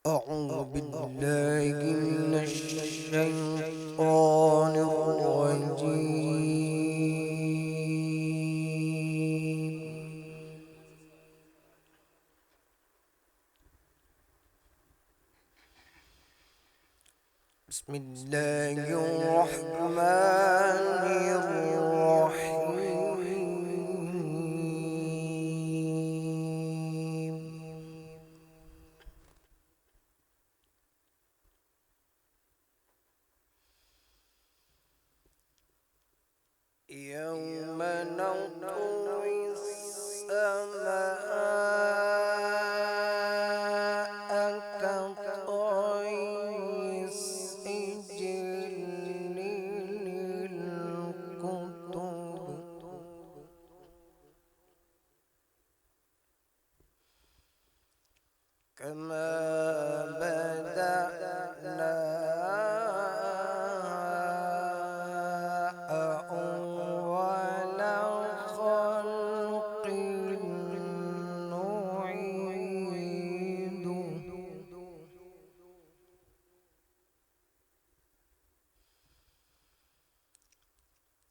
أعوذ بالله من الشيطان الرجيم. بسم الله الرحمن الرحيم. يوم نطوي السماء كطي السجل للكتب كما بدأنا أول خلق نعيده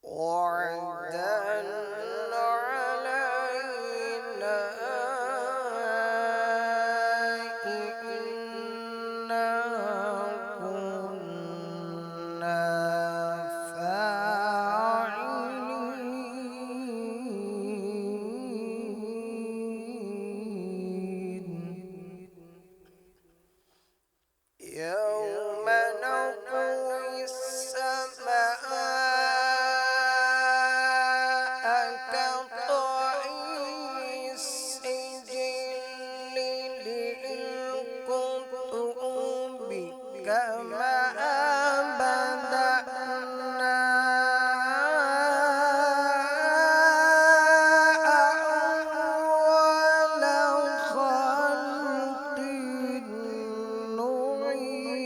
وعدا علينا إنا كنا فاعلين. يوم نطوي السماء كطي السجل للكتب كما بدأنا أول خلق نعيده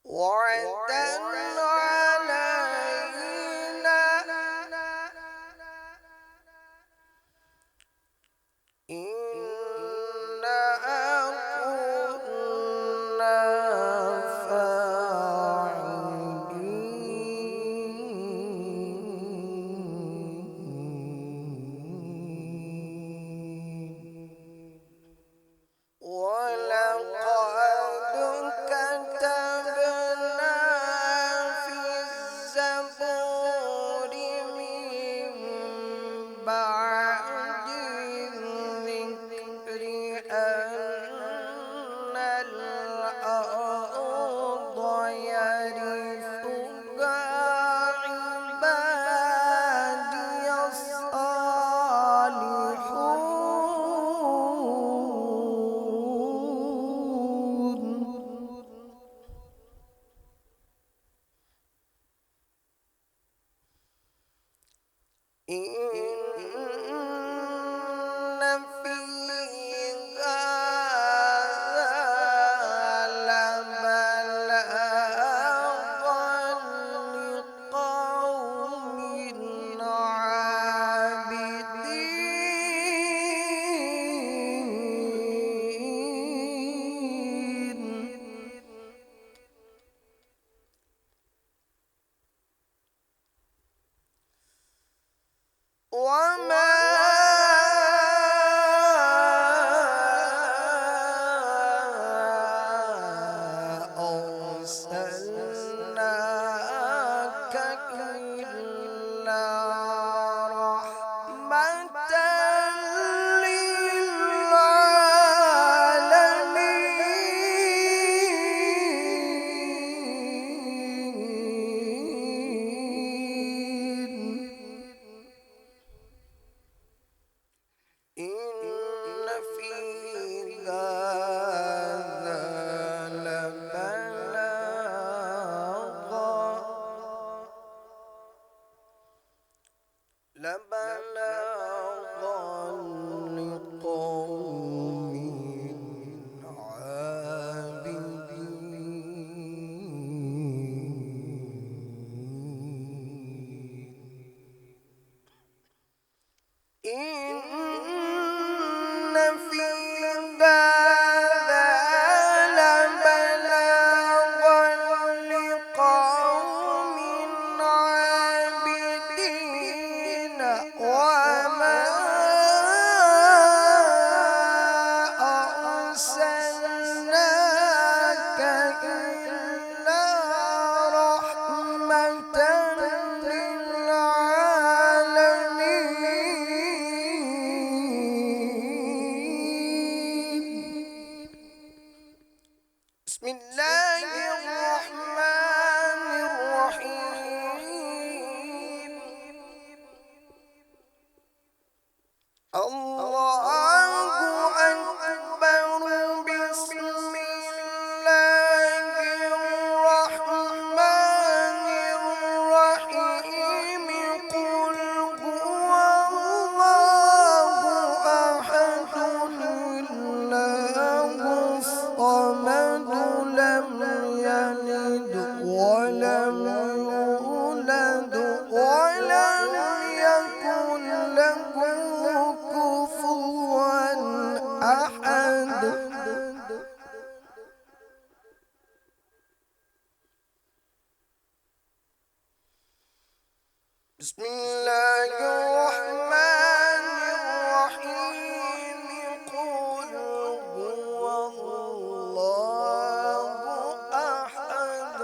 وعدا علينا إنا كنا فاعلين. ولقد كتبنا في الزبور من بعد الذكر أن الأرض يرثها عبادي الصالحون. إن في هذا لبلاغا لقوم عابدين. وما أرسلناك إلا رحمة للعالمين. إن في هذا لبلاغا لقوم عابدين. إن في هذا لبلاغا لقوم عابدين وما أرسلناك إلا رحمة للعالمين. بسم الله الرحمن الرحيم. الله أكبر. بسم الله الرحمن الرحيم. قل هو الله أحد الله الصمد لم يلد ولم يولد ولم يكن له كفوا أحد. بسم الله الرحمن الرحيم. قل هو الله أحد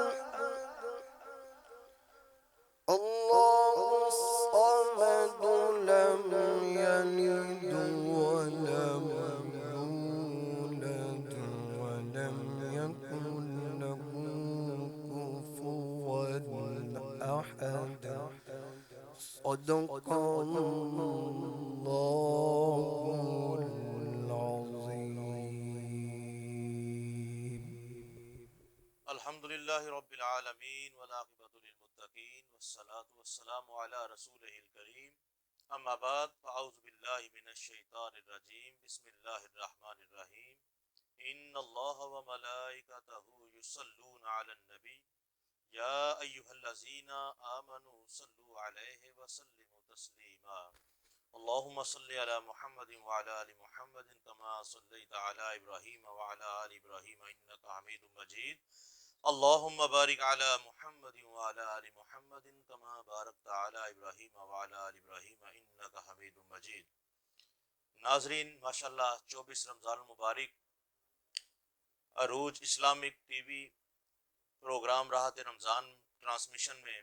الله الصمد لم يلد ولم يولد ولم يكن له كفوا أحد. صدق الله العظيم. الحمد للہ رب العالمین والعاقبۃ للمتقین والصلاة والسلام علی رسولہ الکریم اما بعد فاعوذ باللہ من الشیطان الرجیم بسم اللہ الرحمن الرحیم ان اللہ وملائکتہ یصلون علی النبی یا ایہا الذین آمنوا صلوا علیہ وسلموا تسلیما اللہم صلی علی محمد وعلی آل محمد کما صلیت علی ابراہیم وعلی آل ابراہیم انک حمید مجید اللہم بارک علی محمد وعلی آل محمد کما بارکت علی ابراہیم وعلی آل ابراہیم انک حمید مجید۔ ناظرین ماشاءاللہ 24 رمضان المبارک عروج اسلامک ٹی وی پروگرام راحت رمضان ٹرانسمیشن میں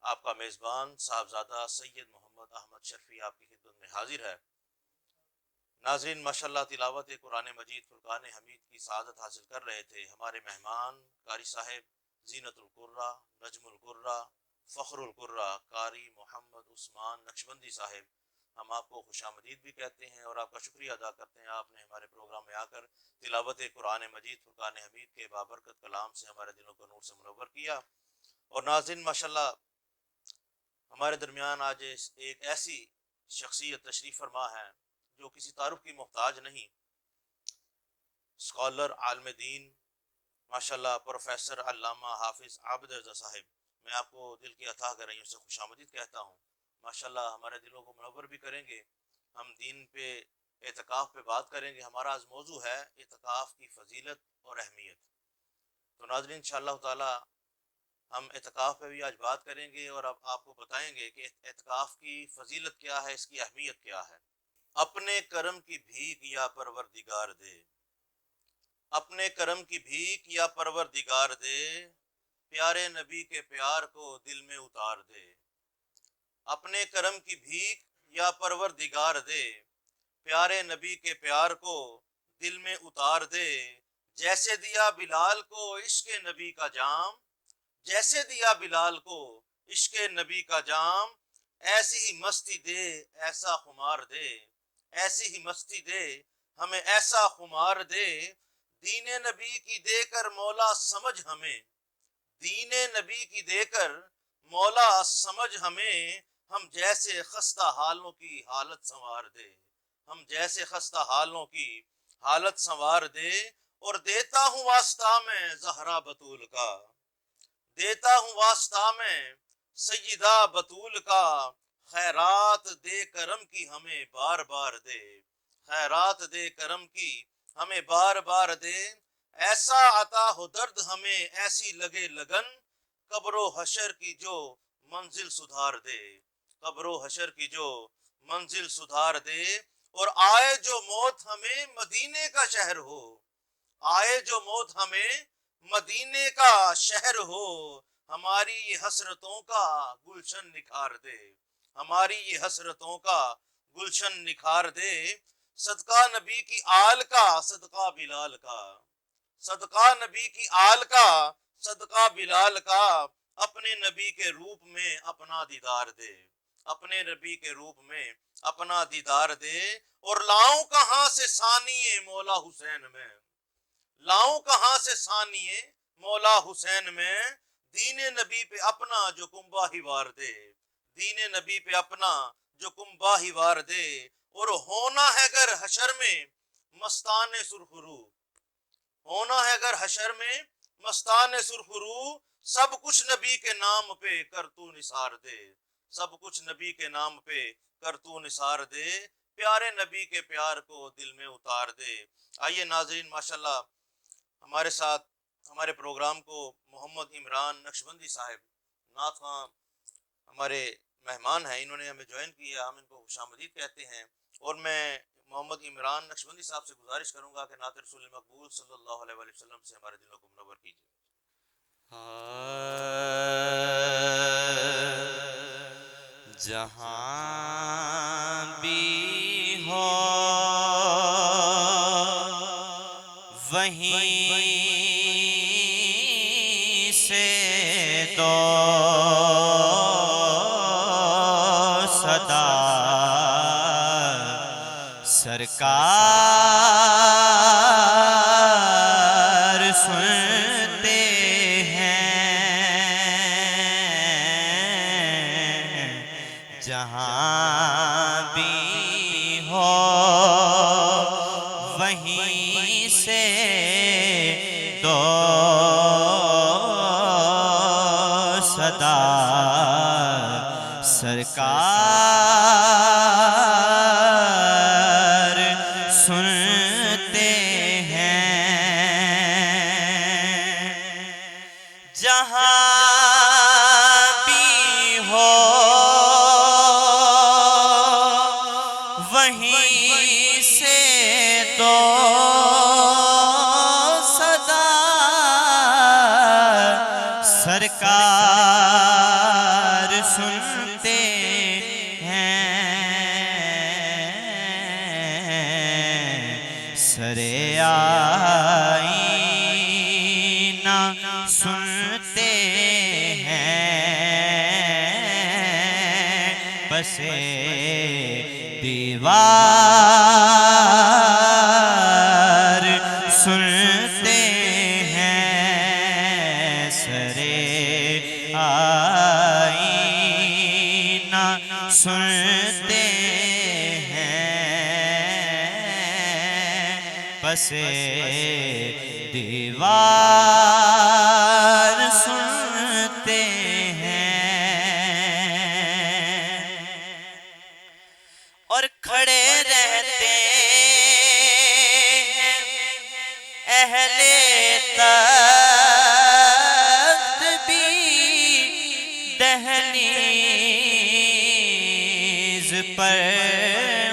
آپ کا میزبان صاحبزادہ سید محمد احمد شرفی آپ کی خدمت میں حاضر ہے۔ ناظرین ماشاءاللہ تلاوت قرآن مجید فرقان حمید کی سعادت حاصل کر رہے تھے ہمارے مہمان قاری صاحب زینت القرہ نجم القرہ فخر القرہ قاری محمد عثمان نقشبندی صاحب۔ ہم آپ کو خوش آمدید بھی کہتے ہیں اور آپ کا شکریہ ادا کرتے ہیں، آپ نے ہمارے پروگرام میں آ کر تلاوت قرآن مجید فرقان حمید کے بابرکت کلام سے ہمارے دلوں کو نور سے منور کیا۔ اور ناظرین ماشاءاللہ ہمارے درمیان آج ایک ایسی شخصیت تشریف فرما ہے جو کسی تعارف کی محتاج نہیں، اسکالر عالم دین ماشاءاللہ پروفیسر علامہ حافظ عابد رضا صاحب۔ میں آپ کو دل کی عطا گرائیوں سے خوش آمدید کہتا ہوں۔ ماشاءاللہ ہمارے دلوں کو منور بھی کریں گے، ہم دین پہ اعتکاف پہ بات کریں گے۔ ہمارا آج موضوع ہے اعتکاف کی فضیلت اور اہمیت۔ تو ناظرین انشاءاللہ تعالی ہم اعتکاف پہ بھی آج بات کریں گے اور اب آپ کو بتائیں گے کہ اعتکاف کی فضیلت کیا ہے، اس کی اہمیت کیا ہے۔ اپنے کرم کی بھیک یا پروردگار دے، اپنے کرم کی بھیک یا پروردگار دے، پیارے نبی کے پیار کو دل میں اتار دے۔ اپنے کرم کی بھیک یا پروردگار دے، پیارے نبی کے پیار کو دل میں اتار دے۔ جیسے دیا بلال کو عشق نبی کا جام، جیسے دیا بلال کو عشق نبی کا جام، ایسی ہی مستی دے ایسا خمار دے، ایسی ہی مستی دے ہمیں ایسا خمار دے۔ دین نبی کی دے کر مولا سمجھ ہمیں، دین نبی کی دے کر مولا سمجھ ہمیں، ہم جیسے خستہ حالوں کی حالت سنوار دے، ہم جیسے خستہ حالوں کی حالت سنوار دے۔ اور دیتا ہوں واسطہ میں زہرا بطول کا، دیتا ہوں واسطہ میں سیدہ بطول کا، خیرات دے کرم کی ہمیں بار بار دے، خیرات دے کرم کی ہمیں بار بار دے، ایسا عطا ہو درد ہمیں ایسی لگے لگن، قبر و حشر کی جو منزل سدھار دے، قبر و حشر کی جو منزل سدھار دے، اور آئے جو موت ہمیں مدینے کا شہر ہو، آئے جو موت ہمیں مدینے کا شہر ہو، ہماری یہ حسرتوں کا گلشن نکھار دے، ہماری یہ حسرتوں کا گلشن نکھار دے، صدقہ نبی کی آل کا صدقہ بلال کا، صدقہ نبی کی آل کا صدقہ بلال کا، اپنے نبی کے روپ میں اپنا دیدار دے، اپنے نبی کے روپ میں اپنا دیدار دے، اور لاؤں کہاں سے ثانی مولا حسین میں، لاؤں کہاں سے ثانی مولا حسین میں، دین نبی پہ اپنا جو کنبہ ہی وار دے، دین نبی پہ اپنا جو کنبہ ہی وار دے، اور ہونا ہے اگر حشر میں مستان سرخرو، ہونا ہے اگر حشر میں مستان سرخرو، سب کچھ نبی کے نام پہ کر تو نثار دے، سب کچھ نبی کے نام پہ کر تو نثار دے، پیارے نبی کے پیار کو دل میں اتار دے۔ آئیے ناظرین، ماشاءاللہ ہمارے ساتھ ہمارے پروگرام کو محمد عمران نقشبندی صاحب نعت خواں ہمارے مہمان ہیں، انہوں نے ہمیں جوائن کیا، ہم ان کو خوش آمدید کہتے ہیں، اور میں محمد عمران نقشبندی صاحب سے گزارش کروں گا کہ نعت رسول مقبول صلی اللہ علیہ وآلہ وسلم سے ہمارے دلوں کو منور کیجیے۔ جہاں بھی ہو وہیں سے دو صدا سرکار سنتے ہیں، جہاں بھی ہو وہیں سے دو صدا سرکار سنتے ہیں، جہاں بھی ہو وہیں سے تو صدا سرکار سنتے ہیں، سرے آئینہ سنتے ہیں، بسے دیوار سنتے ہیں، سرے آئینہ سنتے ہیں، پسے دیوار سنتے ہیں، اور کھڑے رہتے ہیں اہل تخت بھی دہلیز پر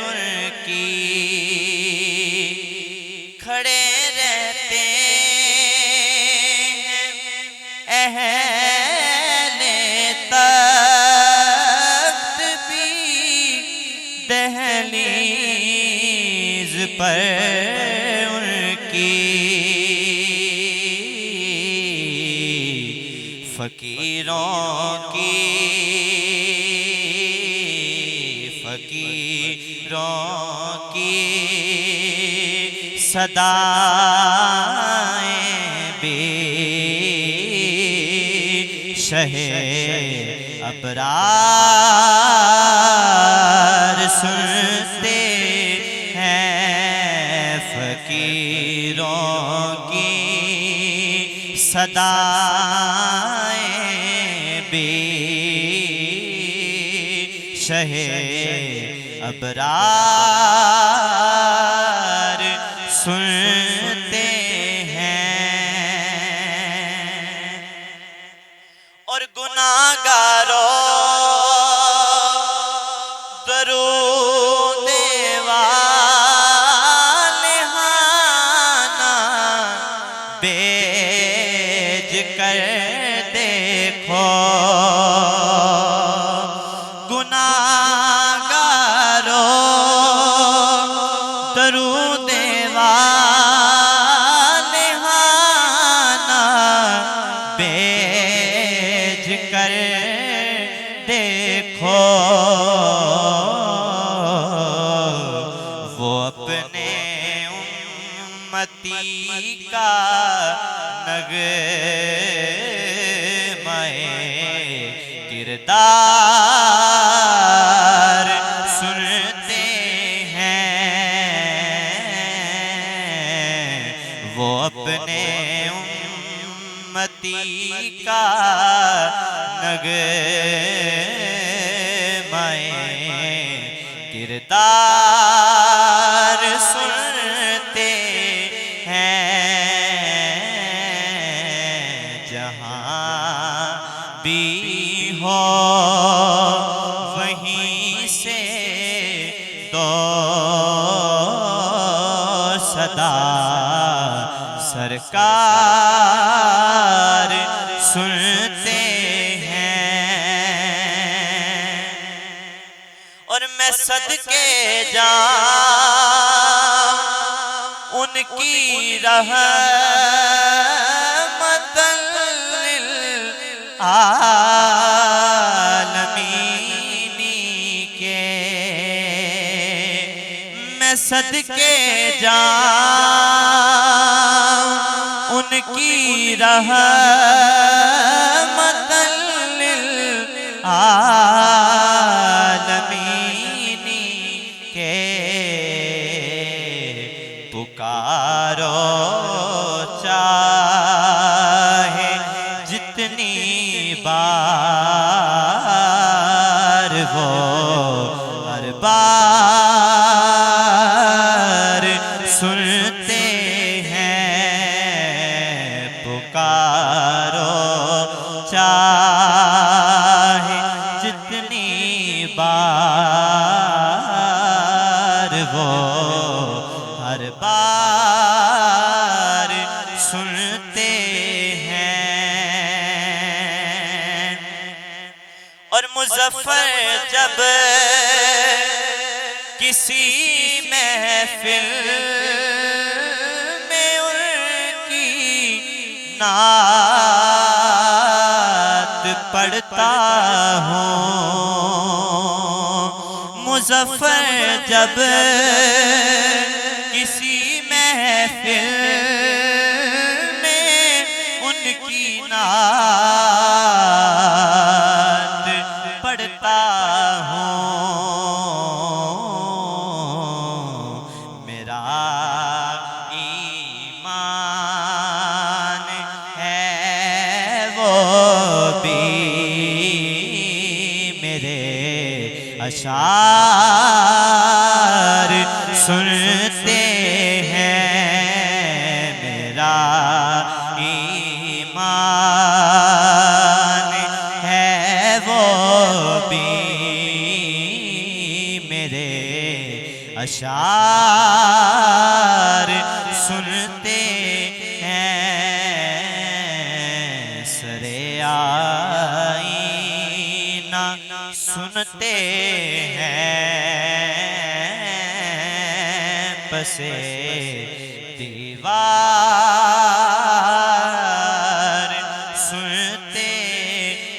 ان کی، کھڑے رہتے ہیں اہل تخت بھی دہلیز پر ان کی، فقیروں کی صدائیں بھی شہ ابرار سنتے ہیں، فقیروں کی صدائیں بھی شہ ابرار سنتے ہیں اور گناہگاروں درود والہانہ بیج کر دیکھو گناہگاروں درود والہانہ بیج کر دیکھو وہ اپنے امتی کا نغمہ کردار سنتے ہیں وہ اپنے امتی کا نغمہ کردار سنتے ہیں جہاں بھی ہو وہیں سے دو صدا سرکار سنتے ہیں اور میں صدقے جاؤں ان کی رحمت للعالمین کے میں صدقے جاؤں ان کی رحمت للعالمین کے پکارو چاہے جتنی بار وہ ہر بار سنتے ہیں پکارو چاہے جتنی بار وہ ہر بار سنتے ہیں اور مظفر جب کسی محفل میں ان کی نعت پڑھتا ہوں مظفر جب کسی محفل میں ان کی نعت پڑھتا ہوں میرا ایمان ہے وہ بھی میرے اشعار سنتے ہیں میرا ایمان ہے وہ بھی میرے اشعار سنتے ہیں سرے آئینہ سنتے ہیں پسے دیوار سنتے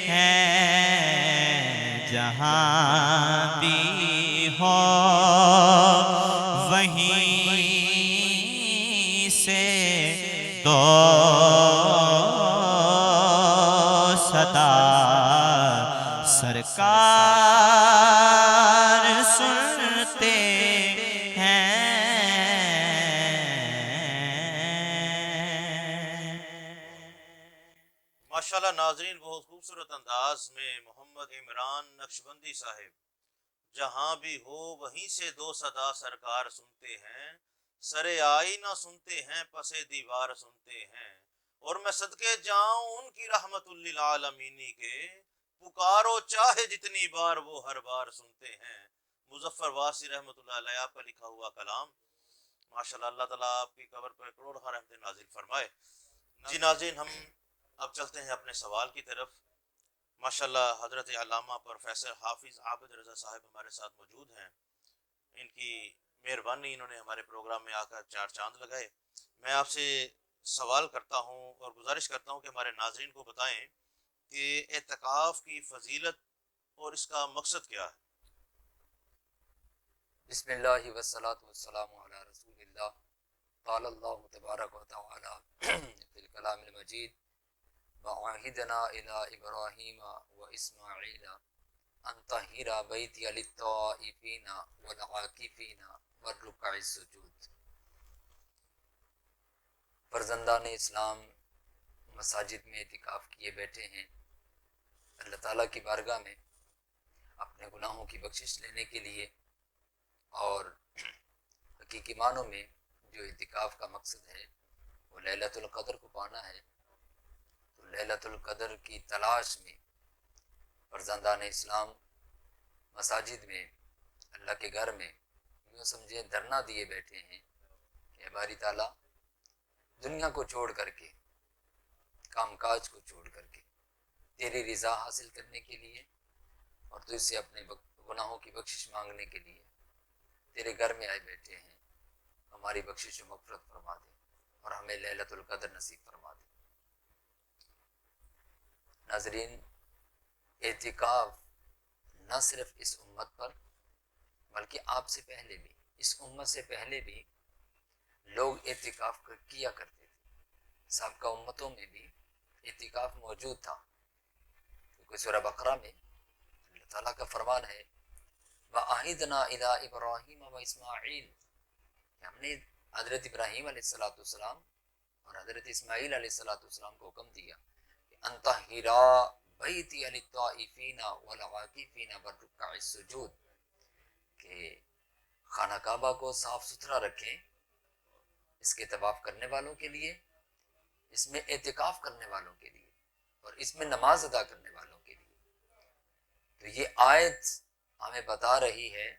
ہیں جہاں بھی ہو وہیں سے دو صدا سرکار سنتے ہیں ماشاءاللہ ناظرین بہت خوبصورت انداز میں محمد عمران نقشبندی صاحب جہاں بھی ہو وہیں سے دو صدا سرکار سنتے ہیں، سرے آئینہ سنتے ہیں، پسے دیوار سنتے ہیں، اور میں صدقے جاؤں ان کی رحمت للعالمینی کے، پکارو چاہے جتنی بار وہ ہر بار سنتے ہیں۔ مظفر واسی رحمۃ اللہ علیہ آپ کا لکھا ہوا کلام، ماشاءاللہ اللہ تعالیٰ آپ کی قبر پر کروڑ رحمت نازل فرمائے۔ جی ناظرین، ہم اب چلتے ہیں اپنے سوال کی طرف۔ ماشاءاللہ حضرت علامہ پروفیسر حافظ عابد رضا صاحب ہمارے ساتھ موجود ہیں، ان کی مہربانی، انہوں نے ہمارے پروگرام میں آ کر چار چاند لگائے۔ میں آپ سے سوال کرتا ہوں اور گزارش کرتا ہوں کہ ہمارے ناظرین کو بتائیں کہ اعتکاف کی فضیلت اور اس کا مقصد کیا ہے؟ بسم اللہ والصلاة والسلام علی رسول اللہ۔ قال اللہ تبارک و تعالی فی الکلام المجید وعاہدنا الی ابراہیم و اسماعیل ان طہر بیتی للطائفین والعاکفین والرکع السجود۔ فرزندان اسلام مساجد میں اعتکاف کیے بیٹھے ہیں اللہ تعالیٰ کی بارگاہ میں اپنے گناہوں کی بخشش لینے کے لیے، اور حقیقی معنوں میں جو اعتکاف کا مقصد ہے وہ لیلۃ القدر کو پانا ہے۔ تو لیلۃ القدر کی تلاش میں فرزندان اسلام مساجد میں، اللہ کے گھر میں یوں سمجھے دھرنا دیے بیٹھے ہیں کہ باری تعالیٰ دنیا کو چھوڑ کر کے، کام کاج کو چھوڑ کر کے تیری رضا حاصل کرنے کے لیے اور تجھ سے اپنے گناہوں کی بخشش مانگنے کے لیے تیرے گھر میں آئے بیٹھے ہیں۔ ہماری بخشش و مغفرت فرما دے اور ہمیں لیلۃ القدر نصیب فرما دے۔ ناظرین، اعتکاف نہ صرف اس امت پر بلکہ آپ سے پہلے بھی، اس امت سے پہلے بھی لوگ اعتکاف کیا کرتے تھے۔ سابقہ امتوں میں بھی اعتکاف موجود تھا، کیونکہ سورہ بقرہ میں اللہ تعالیٰ کا فرمان ہے وَعَهِدْنَا إِلَىٰ إِبْرَاهِيمَ وَإِسْمَاعِيلَ، کہ ہم نے حضرت ابراہیم علیہ السلام اور حضرت اسماعیل علیہ السلام کو حکم دیا کہ أَن طَهِّرَا بَيْتِيَ لِلطَّائِفِينَ وَالْعَاكِفِينَ وَالرُّكَّعِ السُّجُودِ، کہ خانہ کعبہ کو صاف ستھرا رکھیں اس کے طواف کرنے والوں کے لیے، اس میں اعتکاف کرنے والوں کے لیے، اور اس میں نماز ادا کرنے والوں کے لیے۔ تو یہ آیت ہمیں بتا رہی ہے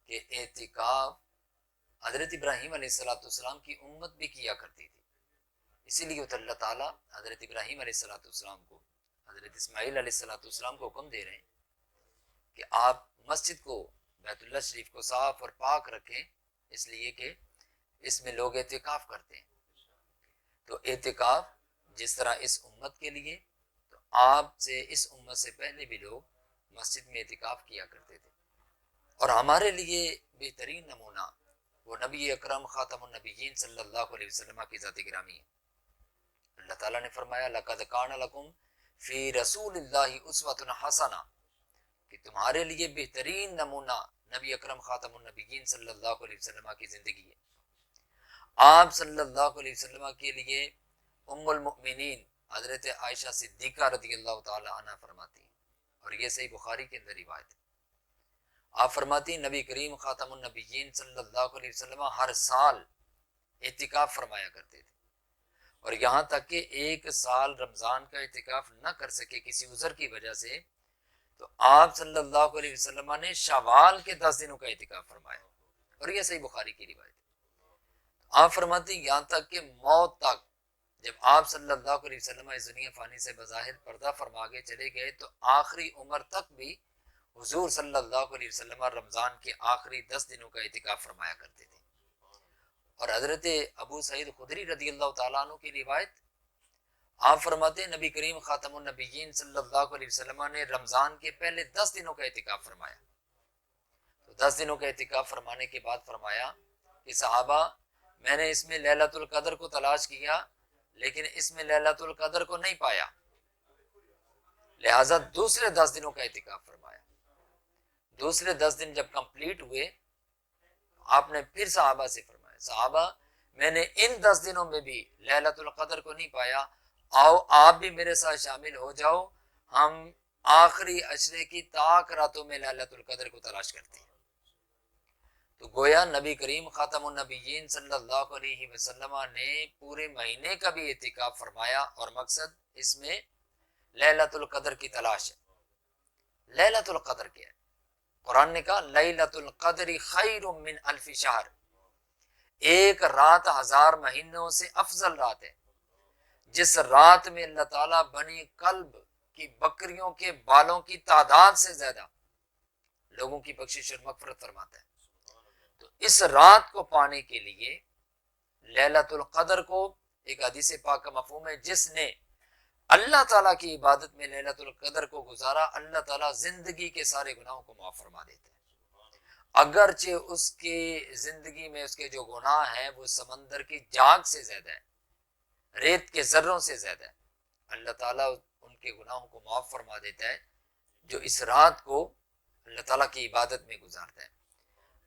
کہ اعتکاف حضرت ابراہیم علیہ السلام کی امت بھی کیا کرتی تھی، اسی لیے تو اللہ تعالیٰ حضرت ابراہیم علیہ السلام کو، حضرت اسماعیل علیہ السلام کو حکم دے رہے ہیں کہ آپ مسجد کو، بیت اللہ شریف کو صاف اور پاک رکھیں، اس لیے کہ اس میں لوگ اعتکاف کرتے ہیں۔ تو اعتکاف جس طرح اس امت کے لیے، تو آپ سے، اس امت سے پہلے بھی لوگ مسجد میں اعتکاف کیا کرتے تھے، اور ہمارے لیے بہترین نمونہ وہ نبی اکرم خاتم النبیین صلی اللہ علیہ وسلم کی ذات گرامی ہے۔ اللہ تعالیٰ نے فرمایا لَقَدْ كَانَ لَكُمْ فِي رَسُولِ اللَّهِ أُسْوَةٌ حَسَنَةٌ، کہ تمہارے لیے بہترین نمونہ نبی اکرم خاتم النبیین صلی اللہ علیہ وسلم کی زندگی ہے۔ آپ صلی اللہ علیہ وسلم کے لیے ام المؤمنین حضرت عائشہ صدیقہ رضی اللہ تعالی عنہ فرماتی ہیں، اور یہ صحیح بخاری کے اندر روایت ہے، آپ فرماتی ہیں نبی کریم خاتم النبیین صلی اللہ علیہ وسلم ہر سال اعتکاف فرمایا کرتے تھے، اور یہاں تک کہ ایک سال رمضان کا اعتکاف نہ کر سکے کسی عذر کی وجہ سے، تو آپ صلی اللہ علیہ وسلم نے شوال کے 10 دنوں کا اعتکاف فرمایا، اور یہ صحیح بخاری کی روایت ہے۔ آپ فرماتے ہیں یہاں تک کہ موت تک، جب آپ صلی اللہ علیہ وسلم اس دنیا فانی سے بظاہر پردہ فرما کے چلے گئے، تو آخری عمر تک بھی حضور صلی اللہ علیہ وسلم رمضان کے آخری 10 دنوں کا اعتکاف فرمایا کرتے تھے۔ اور حضرت ابو سعید خدری رضی اللہ تعالیٰ عنہ کی روایت، آپ فرماتے ہیں نبی کریم خاتم النبیین صلی اللہ علیہ وسلم نے رمضان کے پہلے 10 دنوں کا اعتکاف فرمایا۔ تو 10 دنوں کا اعتکاف فرمانے کے بعد فرمایا کہ صحابہ، میں نے اس میں لیلۃ القدر کو تلاش کیا لیکن اس میں لیلۃ القدر کو نہیں پایا، لہٰذا دوسرے 10 دنوں کا اعتکاف فرمایا۔ دوسرے 10 دن جب کمپلیٹ ہوئے، آپ نے پھر صحابہ سے فرمایا صحابہ، میں نے ان 10 دنوں میں بھی لیلۃ القدر کو نہیں پایا، آؤ آپ بھی میرے ساتھ شامل ہو جاؤ، ہم آخری عشرے کی تاک راتوں میں لیلۃ القدر کو تلاش کرتے ہیں۔ تو گویا نبی کریم خاتم النبیین صلی اللہ علیہ وسلم نے پورے مہینے کا بھی اعتکاف فرمایا، اور مقصد اس میں لیلۃ القدر کی تلاش ہے۔ لیلۃ القدر کیا ہے؟ قرآن نے کہا لیلۃ القدر خیر من الف شہر، ایک رات 1000 مہینوں سے افضل رات ہے، جس رات میں اللہ تعالیٰ بنی قلب کی بکریوں کے بالوں کی تعداد سے زیادہ لوگوں کی بخشش اور مغفرت فرماتا ہے۔ تو اس رات کو پانے کے لیے لیلۃ القدر کو، ایک حدیث پاک کا مفہوم ہے، جس نے اللہ تعالیٰ کی عبادت میں لیلۃ القدر کو گزارا، اللہ تعالیٰ زندگی کے سارے گناہوں کو معاف فرما دیتا ہے، اگرچہ اس کی زندگی میں اس کے جو گناہ ہیں وہ سمندر کی جاگ سے زیادہ ہے، ریت کے ذروں سے زیادہ ہے، اللہ تعالیٰ ان کے گناہوں کو معاف فرما دیتا ہے جو اس رات کو اللہ تعالیٰ کی عبادت میں گزارتا ہے۔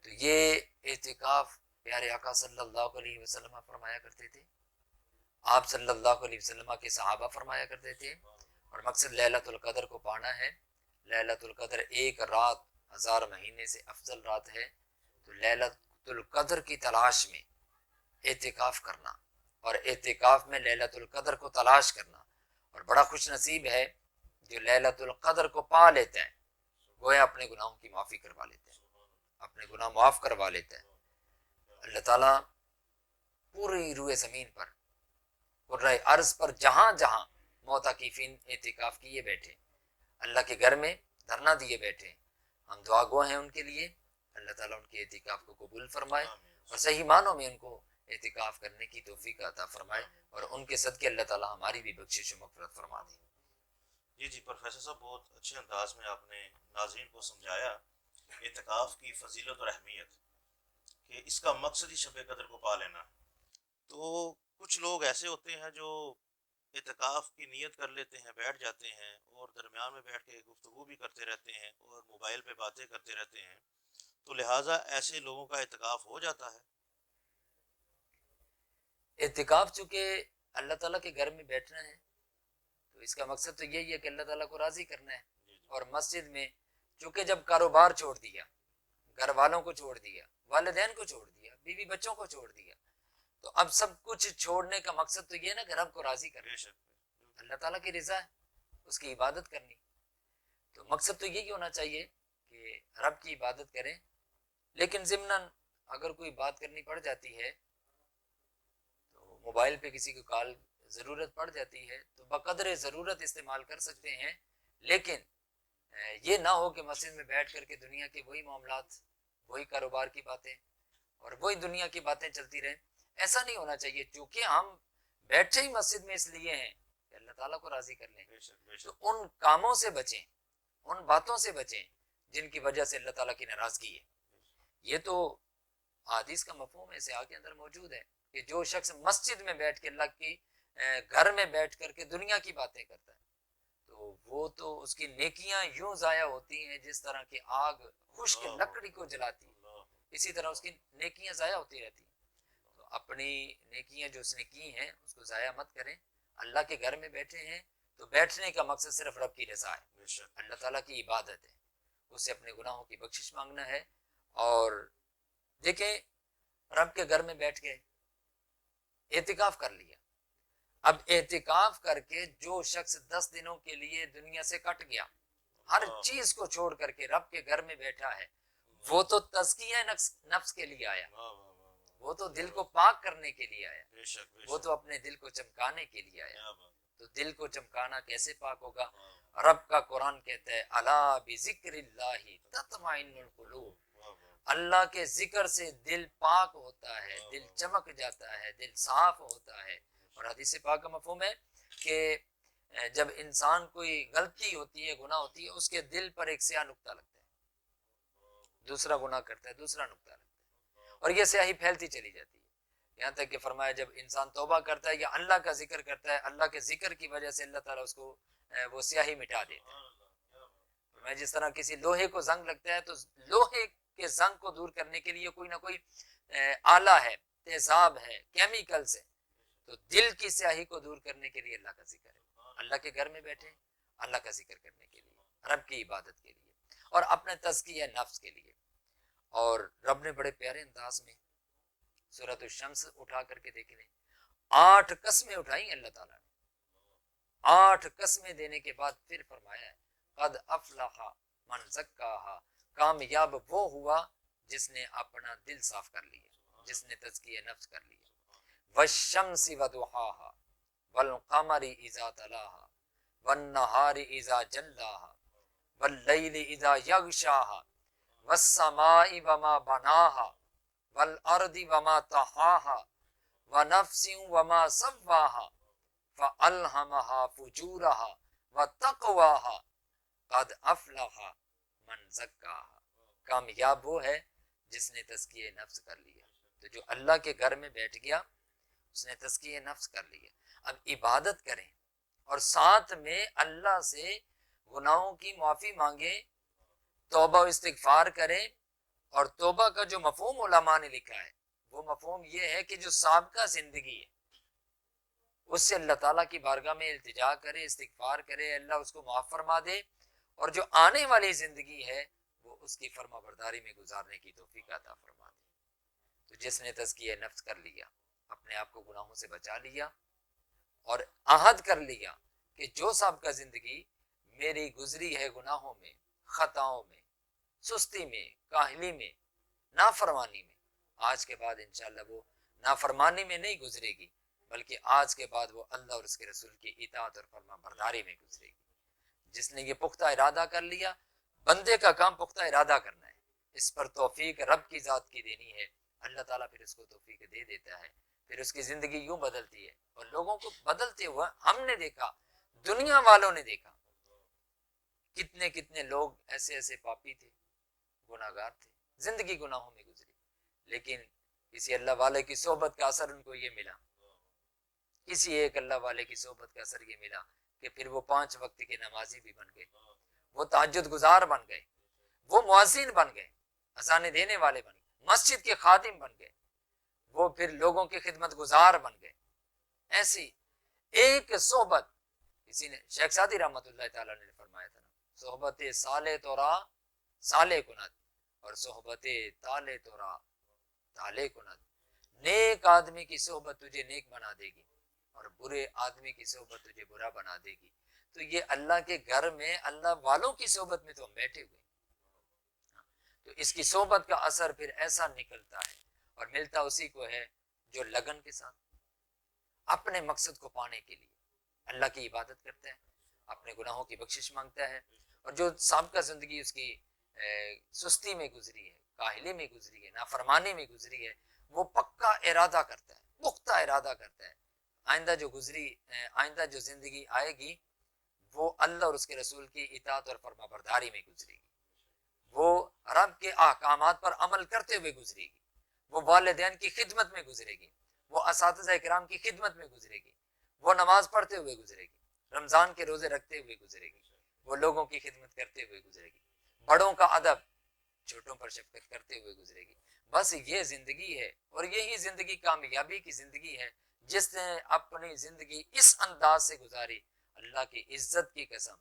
تو یہ اعتکاف پیارے آقا صلی اللہ علیہ وسلم فرمایا کرتے تھے، آپ صلی اللہ علیہ وسلم کے صحابہ فرمایا کرتے تھے، اور مقصد لیلۃ القدر کو پانا ہے۔ لیلۃ القدر ایک رات 1000 مہینے سے افضل رات ہے، تو لیلۃ القدر کی تلاش میں اعتکاف کرنا، اور اعتکاف میں لیلۃ القدر کو تلاش کرنا، اور بڑا خوش نصیب ہے جو لیلۃ القدر کو پا لیتا ہے، گویا اپنے گناہوں کی معافی کروا لیتا ہے، اپنے گناہ معاف کروا لیتا ہے۔ اللہ تعالیٰ پوری روئے زمین پر، کرۂ ارض پر، جہاں جہاں معتکفین اعتکاف کیے بیٹھے، اللہ کے گھر میں دھرنا دیے بیٹھے، ہم دعا گو ہیں ان کے لیے، اللہ تعالیٰ ان کے اعتکاف کو قبول فرمائے اور صحیح معنوں میں ان کو اعتکاف کرنے کی توفیق عطا فرمائے، اور ان کے صدقے اللہ تعالیٰ ہماری بھی بخشش و مغفرت فرما دے۔ جی پروفیسر صاحب، بہت اچھے انداز میں آپ نے ناظرین کو سمجھایا اعتکاف کی فضیلت اور اہمیت، کہ اس کا مقصد ہی شب قدر کو پا لینا۔ تو کچھ لوگ ایسے ہوتے ہیں جو اعتکاف کی نیت کر لیتے ہیں، بیٹھ جاتے ہیں، اور درمیان میں بیٹھ کے گفتگو بھی کرتے رہتے ہیں اور موبائل پہ باتیں کرتے رہتے ہیں، تو لہٰذا ایسے لوگوں کا اعتکاف ہو جاتا ہے؟ اعتکاف چونکہ اللہ تعالیٰ کے گھر میں بیٹھنا ہے، تو اس کا مقصد تو یہی ہے کہ اللہ تعالیٰ کو راضی کرنا ہے، اور مسجد میں چونکہ جب کاروبار چھوڑ دیا، گھر والوں کو چھوڑ دیا، والدین کو چھوڑ دیا، بیوی بچوں کو چھوڑ دیا، تو اب سب کچھ چھوڑنے کا مقصد تو یہ نا کہ رب کو راضی کرنا، اللہ تعالیٰ کی رضا ہے، اس کی عبادت کرنی، تو مقصد تو یہی ہونا چاہیے کہ رب کی عبادت کریں، لیکن ضمناً اگر کوئی بات کرنی پڑ جاتی ہے تو موبائل پہ کسی کو کال ضرورت پڑ جاتی ہے تو بقدر ضرورت استعمال کر سکتے ہیں، لیکن یہ نہ ہو کہ مسجد میں بیٹھ کر کے دنیا کے وہی معاملات، وہی کاروبار کی باتیں اور وہی دنیا کی باتیں چلتی رہیں، ایسا نہیں ہونا چاہیے، چونکہ ہم بیٹھے ہی مسجد میں اس لیے ہیں کہ اللہ تعالیٰ کو راضی کر لیں، تو ان کاموں سے بچیں، ان باتوں سے بچیں جن کی وجہ سے اللہ تعالیٰ کی ناراضگی ہے۔ یہ تو حدیث کا مفہوم ہے، سیاق کے اندر موجود ہے کہ جو شخص مسجد میں بیٹھ کے اللہ کی گھر میں بیٹھ کر کے دنیا کی باتیں کرتا ہے تو وہ تو اس کی نیکیاں یوں ضائع ہوتی ہیں جس طرح کی آگ خشک لکڑی کو جلاتی ہے، اسی طرح اس کی نیکیاں ضائع ہوتی رہتی ہیں۔ تو اپنی نیکیاں جو اس نے کی ہیں اس کو ضائع مت کریں، اللہ کے گھر میں بیٹھے ہیں تو بیٹھنے کا مقصد صرف رب کی رضا ہے، اللہ تعالیٰ کی عبادت ہے، اس سے اپنے گناہوں کی بخشش مانگنا ہے۔ اور دیکھیں، رب کے گھر میں بیٹھ گئے، اعتکاف کر لیا، اب اعتکاف کر کے جو شخص 10 دنوں کے لیے دنیا سے کٹ گیا، ہر چیز کو چھوڑ کر کے رب کے گھر میں بیٹھا ہے، وہ تو تزکیہ نفس کے لیے آیا، وہ تو دل کو پاک کرنے کے لیے آیا، وہ تو اپنے دل کو چمکانے کے لیے آیا۔ تو دل کو چمکانا کیسے پاک ہوگا؟ رب کا قرآن کہتا ہے الا بذکر اللہ تطمئن القلوب، اللہ کے ذکر سے دل پاک ہوتا ہے، دل چمک جاتا ہے، دل صاف ہوتا ہے۔ اور حدیث پاک کا مفہوم ہے کہ جب انسان کوئی غلطی ہوتی ہے، گناہ ہوتی ہے، اس کے دل پر ایک سیاہ نقطہ لگتا ہے، دوسرا گناہ کرتا ہے، دوسرا نقطہ لگتا ہے، اور یہ سیاہی پھیلتی چلی جاتی ہے، یہاں تک کہ فرمایا جب انسان توبہ کرتا ہے یا اللہ کا ذکر کرتا ہے، اللہ کے ذکر کی وجہ سے اللہ تعالیٰ اس کو وہ سیاہی مٹا دیتا ہے۔ میں جس طرح کسی لوہے کو زنگ لگتا ہے تو لوہے کے زنگ کو دور کرنے کے لیے کوئی نہ کوئی آلہ ہے، تیزاب ہے، کیمیکلز ہے، تو دل کی سیاہی کو دور کرنے کے لیے اللہ کا ذکر ہے، اللہ کے گھر میں بیٹھے اللہ کا ذکر کرنے کے لیے، رب کی عبادت کے لیے اور اپنے تزکیہ نفس کے لیے. اور رب نے بڑے پیارے انداز میں سورۃ الشمس اٹھا کر کے دیکھ لیں، 8 قسمیں اٹھائی اللہ تعالیٰ نے. 8 قسمیں دینے کے بعد پھر فرمایا ہے قد افلح من زکاہا، کامیاب وہ ہوا جس نے اپنا دل صاف کر لیا، جس نے تزکیہ نفس کر لیا. والشمس وضحاہا والقمر اذا تلاہا والنہار اذا جلاہا واللیل اذا یغشاہا والسماء وما بناہا والارض وما طحاہا ونفس وما سواہا فألہمہا فجورہا وتقواہا قد افلح من زکاہا. کامیاب وہ ہے جس نے تزکیہ نفس کر لیا. تو جو اللہ کے گھر میں بیٹھ گیا اس نے تزکیہ نفس کر لیا. اب عبادت کریں اور ساتھ میں اللہ سے گناہوں کی معافی مانگیں، توبہ و استغفار کریں. اور توبہ کا جو مفہوم علماء نے لکھا ہے وہ مفہوم یہ ہے کہ جو سابقہ زندگی ہے اس سے اللہ تعالیٰ کی بارگاہ میں التجا کرے، استغفار کرے، اللہ اس کو معاف فرما دے، اور جو آنے والی زندگی ہے وہ اس کی فرما برداری میں گزارنے کی توفیق عطا فرما دے. تو جس نے تزکیہ نفس کر لیا، اپنے آپ کو گناہوں سے بچا لیا اور عہد کر لیا کہ جو سابقہ زندگی میری گزری ہے گناہوں میں، خطاؤں میں، سستی میں، کاہلی میں، نافرمانی میں، آج کے بعد انشاءاللہ وہ نافرمانی میں نہیں گزرے گی، بلکہ آج کے بعد وہ اللہ اور اس کے رسول کی اطاعت اور فرما برداری میں گزرے گی. جس نے یہ پختہ ارادہ کر لیا، بندے کا کام پختہ ارادہ کرنا ہے، اس پر توفیق رب کی ذات کی دینی ہے. اللہ تعالیٰ پھر اس کو توفیق دے دیتا ہے، پھر اس کی زندگی یوں بدلتی ہے. اور لوگوں کو بدلتے ہوئے ہم نے دیکھا، دنیا والوں نے دیکھا، کتنے کتنے لوگ ایسے ایسے پاپی تھے، گناہگار تھے، زندگی گناہوں میں گزری، لیکن کسی اللہ والے کی صحبت کا اثر ان کو یہ ملا، کسی ایک اللہ والے کی صحبت کا اثر یہ ملا کہ پھر وہ 5 وقت کے نمازی بھی بن گئے، وہ تہجد گزار بن گئے، وہ مؤذن بن گئے، اذانیں دینے والے بن گئے، مسجد کے خادم بن گئے، وہ پھر لوگوں کی خدمت گزار بن گئے. ایسی ایک صحبت، کسی نے شیخ سعدی رحمۃ اللہ تعالیٰ نے فرمایا تھا نا، صحبت صالح تورا صالح کند اور صحبت تالے تورا تالے کند. نیک آدمی کی صحبت تجھے نیک بنا دے گی اور برے آدمی کی صحبت تجھے برا بنا دے گی. تو یہ اللہ کے گھر میں اللہ والوں کی صحبت میں تو ہم بیٹھے ہوئے، تو اس کی صحبت کا اثر پھر ایسا نکلتا ہے اور ملتا اسی کو ہے جو لگن کے ساتھ اپنے مقصد کو پانے کے لیے اللہ کی عبادت کرتا ہے، اپنے گناہوں کی بخشش مانگتا ہے. اور جو سابقہ زندگی اس کی سستی میں گزری ہے، کاہلی میں گزری ہے، نافرمانی میں گزری ہے، وہ پکا ارادہ کرتا ہے، پختہ ارادہ کرتا ہے آئندہ جو زندگی آئے گی وہ اللہ اور اس کے رسول کی اطاعت اور فرما برداری میں گزرے گی، وہ رب کے احکامات پر عمل کرتے ہوئے گزرے گی، وہ والدین کی خدمت میں گزرے گی، وہ اساتذہ اکرام کی خدمت میں گزرے گی، وہ نماز پڑھتے ہوئے گزرے گی، رمضان کے روزے رکھتے ہوئے گزرے گی، وہ لوگوں کی خدمت کرتے ہوئے گزرے گی، بڑوں کا ادب، چھوٹوں پر شفقت کرتے ہوئے گزرے گی. بس یہ زندگی ہے اور یہی زندگی کامیابی کی زندگی ہے. جس نے اپنی زندگی اس انداز سے گزاری، اللہ کی عزت کی قسم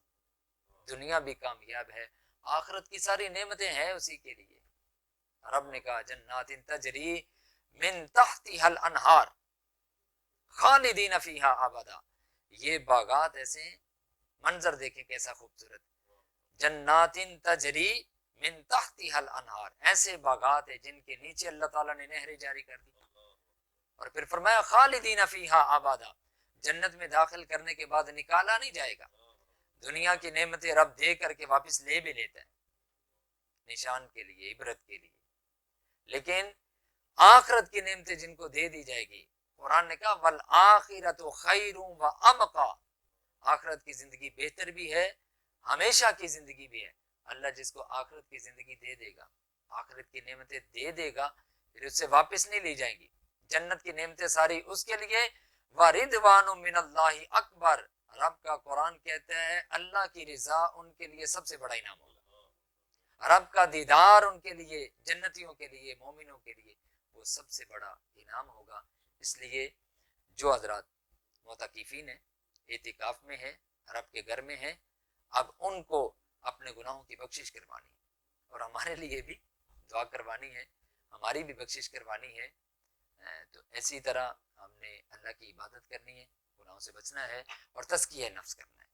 دنیا بھی کامیاب ہے، آخرت کی ساری نعمتیں ہیں اسی کے لیے. رب نے کہا جنات تجری من تحتها الانہار خالدین فیہا ابدا. یہ باغات ایسے ہیں، منظر دیکھیں کیسا خوبصورت، جنات تجری من تحتها الانہار، ایسے باغات ہیں جن کے نیچے اللہ تعالیٰ نے نہریں جاری کر دی. اور پھر فرمایا خالدین فیہا ابدا، جنت میں داخل کرنے کے بعد نکالا نہیں جائے گا. دنیا کی نعمتیں رب دے کر کے واپس لے بھی لیتا ہے، نشان کے لیے، عبرت کے لیے. لیکن آخرت کی نعمتیں جن کو دے دی جائے گی، قرآن نے کہا والآخرۃ خیر وابقیٰ، آخرت کی زندگی بہتر بھی ہے، ہمیشہ کی زندگی بھی ہے. اللہ جس کو آخرت کی زندگی دے دے گا، آخرت کی نعمتیں دے دے گا، پھر اس سے واپس نہیں لی جائیں گی. جنت کی نعمتیں ساری اس کے لیے، وَرِضْوَانٌ مِّنَ اللَّهِ اکبر. رب کا قرآن کہتا ہے اللہ کی رضا ان کے لیے سب سے بڑا انعام ہوگا، رب کا دیدار ان کے لیے، جنتیوں کے لیے، مومنوں کے لیے وہ سب سے بڑا انعام ہوگا. اس لیے جو حضرات معتکفین ہیں، اعتکاف میں ہیں، رب کے گھر میں ہیں، اب ان کو اپنے گناہوں کی بخشش کروانی اور ہمارے لیے بھی دعا کروانی ہے، ہماری بھی بخشش کروانی ہے۔ تو ایسی طرح ہم نے اللہ کی عبادت کرنی ہے، گناہوں سے بچنا ہے اور تزکیہ نفس کرنا ہے۔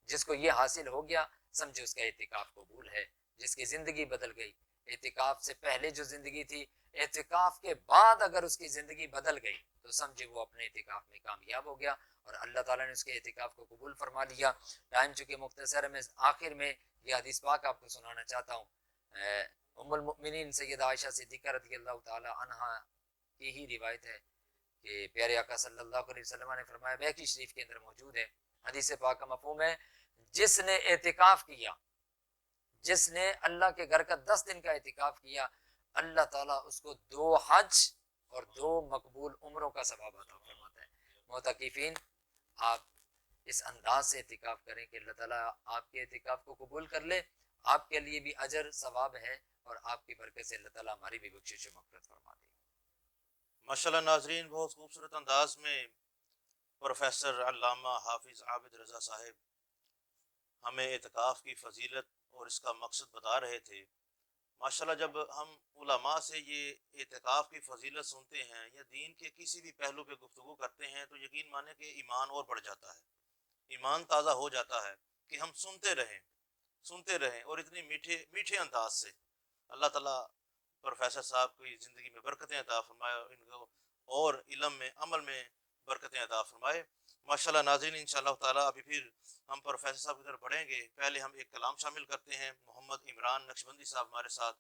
جس کو یہ حاصل ہو گیا سمجھے اس کا اعتکاف قبول ہے، جس کی زندگی بدل گئی، اعتکاف سے پہلے جو زندگی تھی، اعتکاف کے بعد اگر اس کی زندگی بدل گئی تو سمجھے وہ اپنے اعتکاف میں کامیاب ہو گیا اور اللہ تعالیٰ نے اس کے اعتکاف کو قبول فرما لیا۔ ٹائم چونکہ مختصر ہے، میں آخر میں یہ حدیث پاک آپ کو سنانا چاہتا ہوں۔ ام المؤمنین سیدہ عائشہ صدیقہ رضی اللہ تعالی عنہا کی ہی روایت ہے کہ پیارے آقا صلی اللہ علیہ وسلم نے فرمایا، بہقی شریف کے اندر موجود ہے، حدیث پاک کا مفہوم ہے، جس نے اعتکاف کیا، جس نے اللہ کے گھر کا 10 دن کا اعتکاف کیا، اللہ تعالیٰ اس کو 2 حج اور 2 مقبول عمروں کا ثواب عطا فرماتا ہے۔ معتکفین آپ اس انداز سے اعتکاف کریں کہ اللہ تعالیٰ آپ کے اعتکاف کو قبول کر لے، آپ کے لیے بھی اجر ثواب ہے اور آپ کی برکت سے اللہ تعالیٰ ہماری بھی بخشش و مغفرت فرما دے۔ ماشاءاللہ ناظرین، بہت خوبصورت انداز میں پروفیسر علامہ حافظ عابد رضا صاحب ہمیں اعتکاف کی فضیلت اور اس کا مقصد بتا رہے تھے۔ ماشاءاللہ جب ہم علماء سے یہ اعتکاف کی فضیلت سنتے ہیں یا دین کے کسی بھی پہلو پہ گفتگو کرتے ہیں تو یقین مانیں کہ ایمان اور بڑھ جاتا ہے، ایمان تازہ ہو جاتا ہے کہ ہم سنتے رہیں اور اتنی میٹھے انداز سے۔ اللہ تعالیٰ پروفیسر صاحب کی زندگی میں برکتیں عطا فرمائے، ان کو اور علم میں عمل میں برکتیں عطا فرمائے۔ ماشاءاللہ ناظرین، انشاءاللہ تعالیٰ ابھی پھر ہم پروفیسر صاحب کی طرف بڑھیں گے۔ پہلے ہم ایک کلام شامل کرتے ہیں۔ محمد عمران نقشبندی صاحب ہمارے ساتھ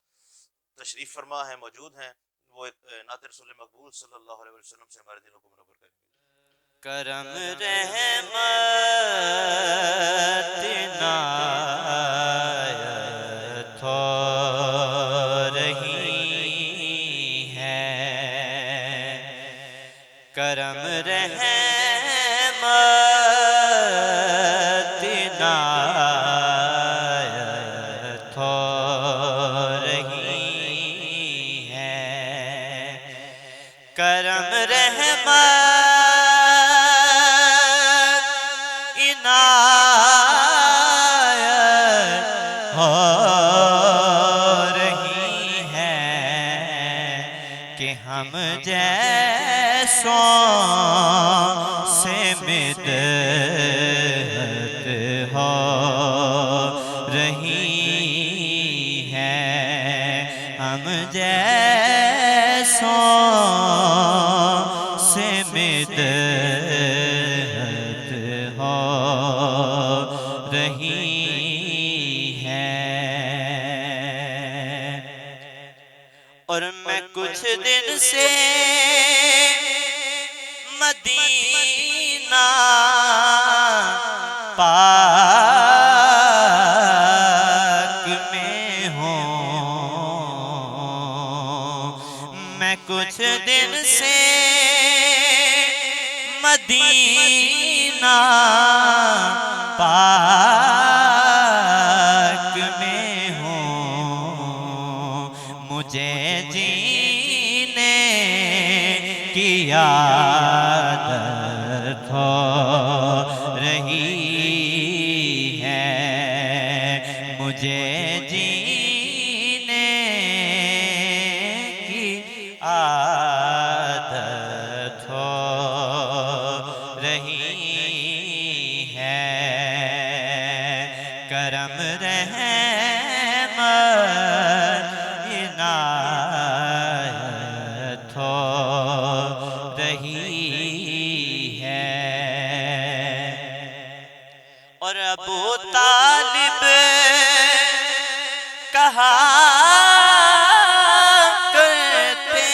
تشریف فرما ہیں، موجود ہیں، وہ ایک نعت رسول مقبول صلی اللہ علیہ وسلم سے ہمارے دلوں کو منور کریں گے۔ کرم رحمت عنایت ہو رہی ہے، کرم رحمت عنایت ہو رہی ہے، کرم رحمت ہم جیسوں سے مدحت ہو رہی ہے، ہم جیسوں سے مدحت ہو رہی ہے۔ اور میں کچھ دن سے مدینہ پاک میں ہوں، میں کچھ دن سے مدینہ پاک میں ہوں، مجھے جینے کی عادت ہو رہی ہے، مجھے جینے کی عادت ہو رہی ہے، کرم رحمت عنایت ہو رہی ہے۔ اور ابو طالب کہا کرتے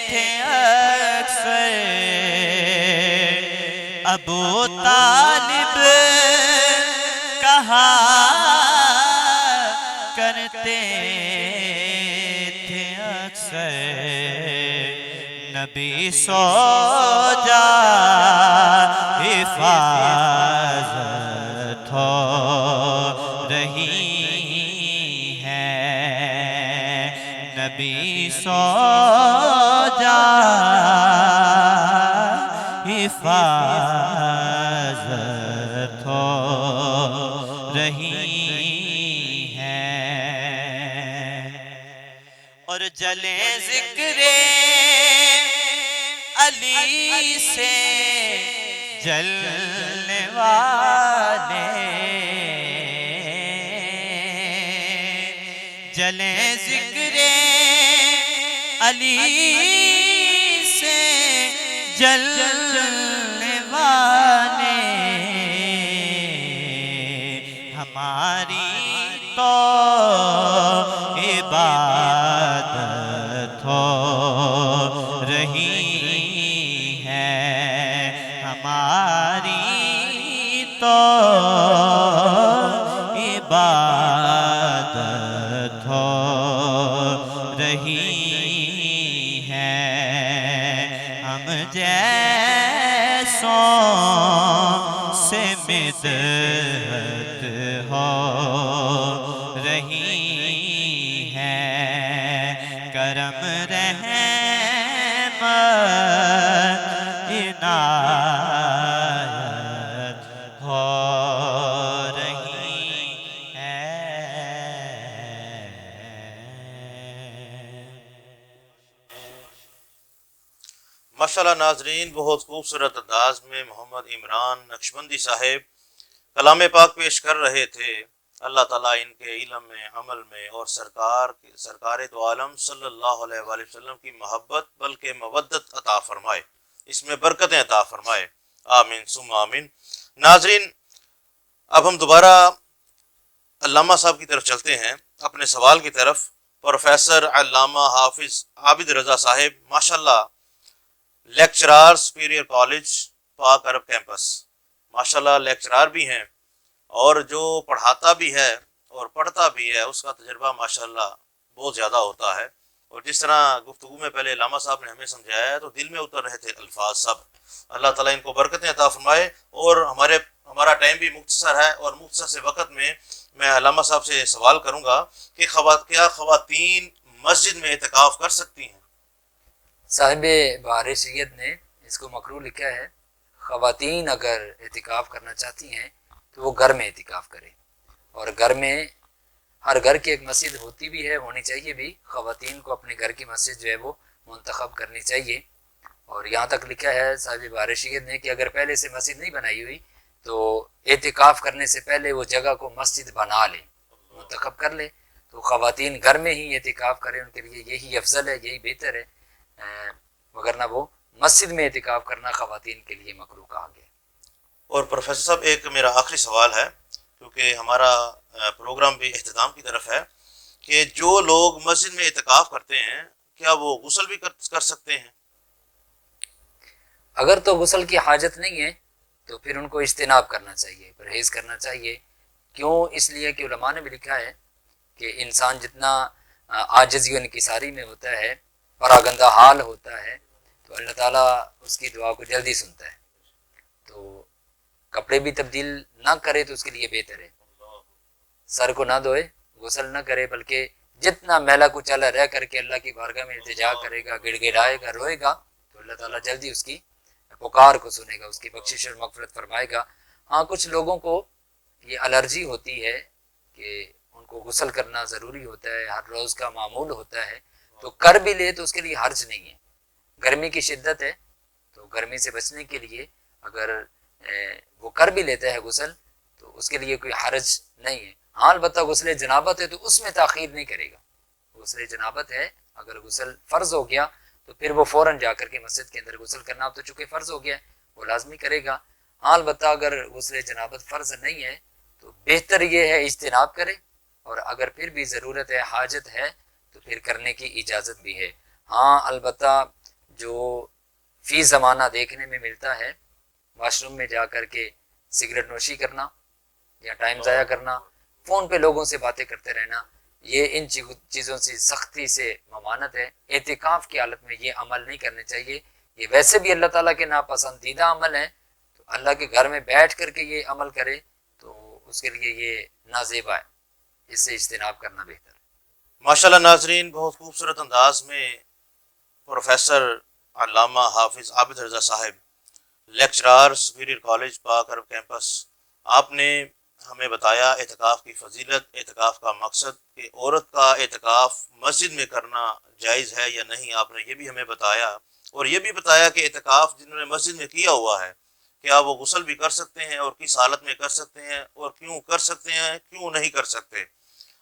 تھے اکثر، ابو طالب کہا کرتے تھے اکثر، نبی سو جا حفاظت ہو رہی ہے، نبی سو جا حفاظت ہو رہی جلے ذکر علی سے جلنے والے، جلے ذکر علی سے جلنے والے، ہماری تو عبادت ہو رہی ہے، ہماری تو عبادت ہو رہی ہے، ہم جیسوں سے مدحت ہو رہی ہے، کرم رحمت عنایت ہو رہی ہے۔ ماشاءاللہ ناظرین، بہت خوبصورت انداز میں محمد عمران نقشبندی صاحب کلام پاک پیش کر رہے تھے۔ اللہ تعالیٰ ان کے علم میں، عمل میں اور سرکار دو عالم صلی اللہ علیہ وآلہ وسلم کی محبت بلکہ مودت عطا فرمائے، اس میں برکتیں عطا فرمائے، آمین ثم آمین۔ ناظرین، اب ہم دوبارہ علامہ صاحب کی طرف چلتے ہیں، اپنے سوال کی طرف۔ پروفیسر علامہ حافظ عابد رضا صاحب ماشاءاللہ لیکچرار سپیریئر کالج پاک عرب کیمپس، ماشاءاللہ لیکچرار بھی ہیں، اور جو پڑھاتا بھی ہے اور پڑھتا بھی ہے اس کا تجربہ ماشاءاللہ بہت زیادہ ہوتا ہے، اور جس طرح گفتگو میں پہلے علامہ صاحب نے ہمیں سمجھایا ہے تو دل میں اتر رہے تھے الفاظ سب۔ اللہ تعالیٰ ان کو برکتیں عطا فرمائے، اور ہمارا ٹائم بھی مختصر ہے، اور مختصر سے وقت میں علامہ صاحب سے سوال کروں گا کہ کیا خواتین مسجد میں اعتکاف کر سکتی ہیں؟ صاحب بہار سید نے اس کو مکروہ لکھا ہے، خواتین اگر اعتکاف کرنا چاہتی ہیں تو وہ گھر میں اعتکاف کرے، اور گھر میں ہر گھر کی ایک مسجد ہوتی بھی ہے، ہونی چاہیے بھی، خواتین کو اپنے گھر کی مسجد جو ہے وہ منتخب کرنی چاہیے۔ اور یہاں تک لکھا ہے صاحب بہار سید نے کہ اگر پہلے سے مسجد نہیں بنائی ہوئی تو اعتکاف کرنے سے پہلے وہ جگہ کو مسجد بنا لے، منتخب کر لے، تو خواتین گھر میں ہی اعتکاف کریں، ان کے لیے یہی افضل ہے، یہی بہتر ہے، مگر نہ وہ مسجد میں اعتکاف کرنا خواتین کے لیے مکروہ کہا گیا۔ اور پروفیسر صاحب ایک میرا آخری سوال ہے، کیونکہ ہمارا پروگرام بھی اختتام کی طرف ہے، کہ جو لوگ مسجد میں اعتکاف کرتے ہیں کیا وہ غسل بھی کر سکتے ہیں؟ اگر تو غسل کی حاجت نہیں ہے تو پھر ان کو اجتناب کرنا چاہیے، پرہیز کرنا چاہیے۔ کیوں؟ اس لیے کہ علماء نے بھی لکھا ہے کہ انسان جتنا عاجزی و انکساری میں ہوتا ہے، پراگندہ حال ہوتا ہے، تو اللہ تعالیٰ اس کی دعا کو جلدی سنتا ہے۔ تو کپڑے بھی تبدیل نہ کرے تو اس کے لیے بہتر ہے، سر کو نہ دھوئے، غسل نہ کرے، بلکہ جتنا میلا کچالا رہ کر کے اللہ کی بارگاہ میں التجا کرے گا، گڑ گڑائے گا، روئے گا، تو اللہ تعالیٰ جلدی اس کی پکار کو سنے گا، اس کی بخشش اور مغفرت فرمائے گا۔ ہاں، کچھ لوگوں کو یہ الرجی ہوتی ہے کہ ان کو غسل کرنا ضروری ہوتا ہے، ہر روز کا معمول ہوتا ہے، تو کر بھی لے تو اس کے لیے حرج نہیں ہے۔ گرمی کی شدت ہے تو گرمی سے بچنے کے لیے اگر وہ کر بھی لیتا ہے غسل تو اس کے لیے کوئی حرج نہیں ہے۔ ہاں، البتہ غسل جنابت ہے تو اس میں تاخیر نہیں کرے گا۔ غسل جنابت ہے، اگر غسل فرض ہو گیا تو پھر وہ فوراً جا کر کے مسجد کے اندر غسل کرنا، اب تو چونکہ فرض ہو گیا ہے وہ لازمی کرے گا۔ ہاں، البتہ اگر غسل جنابت فرض نہیں ہے تو بہتر یہ ہے اجتناب کرے، اور اگر پھر بھی ضرورت ہے، حاجت ہے، تو پھر کرنے کی اجازت بھی ہے۔ ہاں، البتہ جو فی زمانہ دیکھنے میں ملتا ہے، واش روم میں جا کر کے سگریٹ نوشی کرنا یا ٹائم ضائع کرنا، فون پہ لوگوں سے باتیں کرتے رہنا، یہ ان چیزوں سے سختی سے ممانعت ہے۔ اعتکاف کی حالت میں یہ عمل نہیں کرنے چاہیے، یہ ویسے بھی اللہ تعالیٰ کے ناپسندیدہ عمل ہے، تو اللہ کے گھر میں بیٹھ کر کے یہ عمل کرے تو اس کے لیے یہ نازیبا ہے، اس سے اجتناب کرنا بہتر ہے۔ ماشاءاللہ ناظرین، بہت خوبصورت انداز میں پروفیسر علامہ حافظ عابد رضا صاحب لیکچرار سپیریئر کالج پاک عرب کیمپس، آپ نے ہمیں بتایا اعتکاف کی فضیلت، اعتکاف کا مقصد، کہ عورت کا اعتکاف مسجد میں کرنا جائز ہے یا نہیں، آپ نے یہ بھی ہمیں بتایا، اور یہ بھی بتایا کہ اعتکاف جنہوں نے مسجد میں کیا ہوا ہے کیا وہ غسل بھی کر سکتے ہیں اور کس حالت میں کر سکتے ہیں اور کیوں کر سکتے ہیں، کیوں نہیں کر سکتے۔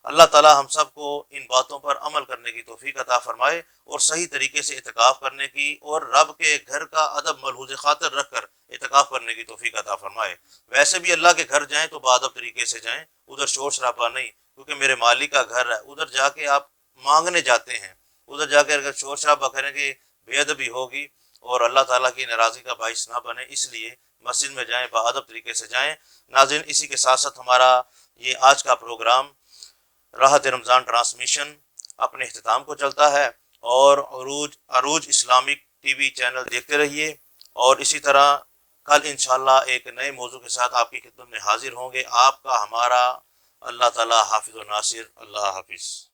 اللہ تعالی ہم سب کو ان باتوں پر عمل کرنے کی توفیق عطا فرمائے اور صحیح طریقے سے اعتکاف کرنے کی اور رب کے گھر کا ادب ملحوظ خاطر رکھ کر اعتکاف کرنے کی توفیق عطا فرمائے۔ ویسے بھی اللہ کے گھر جائیں تو بادب طریقے سے جائیں، ادھر شور شرابہ نہیں، کیونکہ میرے مالک کا گھر ہے، ادھر جا کے آپ مانگنے جاتے ہیں، ادھر جا کے اگر شور شرابہ کریں گے بے ادبی ہوگی اور اللہ تعالیٰ کی ناراضی کا باعث نہ بنے، اس لیے مسجد میں جائیں، باادب طریقے سے جائیں۔ ناظرین، اسی کے ساتھ ساتھ ہمارا یہ آج کا پروگرام راحت رمضان ٹرانسمیشن اپنے اختتام کو چلتا ہے، اور عروج اسلامک ٹی وی چینل دیکھتے رہیے، اور اسی طرح کل انشاءاللہ ایک نئے موضوع کے ساتھ آپ کی خدمت میں حاضر ہوں گے۔ آپ کا ہمارا اللہ تعالی حافظ و ناصر۔ اللہ حافظ۔